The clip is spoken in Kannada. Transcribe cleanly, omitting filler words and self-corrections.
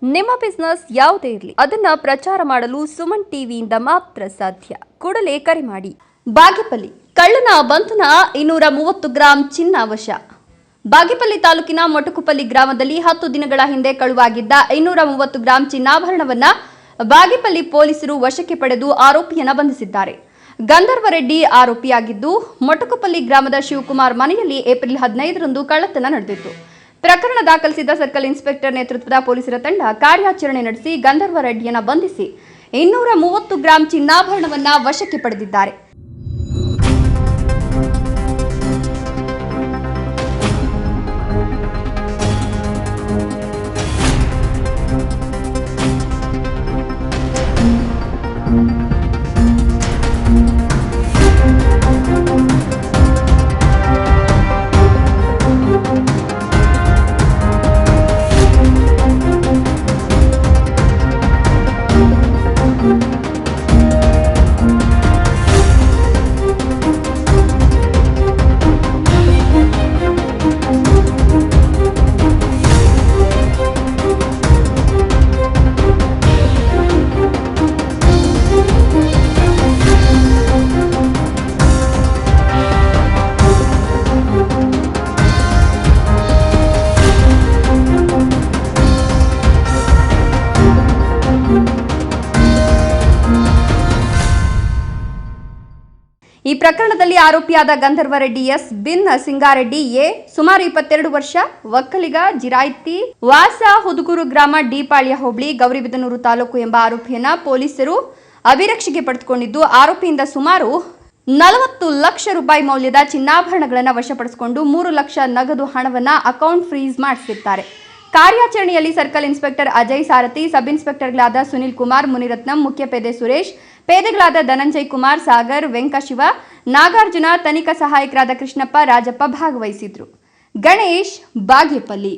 ನಿಮ್ಮ ಬಿಸ್ನೆಸ್ ಯಾವುದೇ ಇರಲಿ ಅದನ್ನ ಪ್ರಚಾರ ಮಾಡಲು ಸುಮನ್ ಟಿವಿಯಿಂದ ಮಾತ್ರ ಸಾಧ್ಯ. ಕೂಡಲೇ ಕರೆ ಮಾಡಿ. ಬಾಗೇಪಲ್ಲಿ ಕಳ್ಳನ ಬಂಧನ 230 ಗ್ರಾಂ ಚಿನ್ನ ವಶ. ಬಾಗೇಪಲ್ಲಿ ತಾಲೂಕಿನ ಮೊಟಕುಪಲ್ಲಿ ಗ್ರಾಮದಲ್ಲಿ 10 ದಿನಗಳ ಹಿಂದೆ ಕಳುವಾಗಿದ್ದ 230 ಗ್ರಾಂ ಚಿನ್ನಾಭರಣವನ್ನ ಬಾಗೇಪಲ್ಲಿ ಪೊಲೀಸರು ವಶಕ್ಕೆ ಪಡೆದು ಆರೋಪಿಯನ್ನ ಬಂಧಿಸಿದ್ದಾರೆ. ಗಂಧರ್ವ ರೆಡ್ಡಿ ಆರೋಪಿಯಾಗಿದ್ದು, ಮೊಟಕುಪಲ್ಲಿ ಗ್ರಾಮದ ಶಿವಕುಮಾರ್ ಮನೆಯಲ್ಲಿ ಏಪ್ರಿಲ್ 15ರಂದು ಕಳ್ಳತನ ನಡೆದಿತ್ತು. ಪ್ರಕರಣ ದಾಖಲಿಸಿದ ಸರ್ಕಲ್ ಇನ್ಸ್ಪೆಕ್ಟರ್ ನೇತೃತ್ವದ ಪೊಲೀಸರ ತಂಡ ಕಾರ್ಯಾಚರಣೆ ನಡೆಸಿ ಗಂಧರ್ವ ರೆಡ್ಡಿಯನ್ನು ಬಂಧಿಸಿ 230 ಗ್ರಾಂ ಚಿನ್ನಾಭರಣವನ್ನ ವಶಕ್ಕೆ ಪಡೆದಿದ್ದಾರೆ. ಈ ಪ್ರಕರಣದಲ್ಲಿ ಆರೋಪಿಯಾದ ಗಂಧರ್ವ ರೆಡ್ಡಿ ಎಸ್ ಬಿನ್ ಸಿಂಗಾರೆಡ್ಡಿ ಎ ಸುಮಾರು 22 ವರ್ಷ, ಒಕ್ಕಲಿಗ, ಜಿರಾಯ್ತಿ, ವಾಸ, ಹುದುಗೂರು ಗ್ರಾಮ, ಡಿಪಾಳ್ಯ ಹೋಬಳಿ, ಗೌರಿಬಿದನೂರು ತಾಲೂಕು ಎಂಬ ಆರೋಪಿಯನ್ನ ಪೊಲೀಸರು ಅಭಿರಕ್ಷೆಗೆ ಪಡೆದುಕೊಂಡಿದ್ದು, ಆರೋಪಿಯಿಂದ ಸುಮಾರು 40 ಲಕ್ಷ ರೂಪಾಯಿ ಮೌಲ್ಯದ ಚಿನ್ನಾಭರಣಗಳನ್ನು ವಶಪಡಿಸಿಕೊಂಡು 3 ಲಕ್ಷ ನಗದು ಹಣವನ್ನ ಅಕೌಂಟ್ ಫ್ರೀಸ್ ಮಾಡಿಸಿದ್ದಾರೆ. ಕಾರ್ಯಾಚರಣೆಯಲ್ಲಿ ಸರ್ಕಲ್ ಇನ್ಸ್ಪೆಕ್ಟರ್ ಅಜಯ್ ಸಾರಥಿ, ಸಬ್ ಇನ್ಸ್ಪೆಕ್ಟರ್ಗಳಾದ ಸುನಿಲ್ ಕುಮಾರ್, ಮುನಿರತ್ನಂ, ಮುಖ್ಯ ಪೇದೆ ಸುರೇಶ್, ಪೇದೆಗಳಾದ ಧನಂಜಯ್ ಕುಮಾರ್, ಸಾಗರ್, ವೆಂಕಶಿವ, ನಾಗಾರ್ಜುನ, ತನಿಖಾ ಸಹಾಯಕರಾದ ಕೃಷ್ಣಪ್ಪ, ರಾಜಪ್ಪ ಭಾಗವಹಿಸಿದ್ರು. ಗಣೇಶ್, ಬಾಗೇಪಲ್ಲಿ.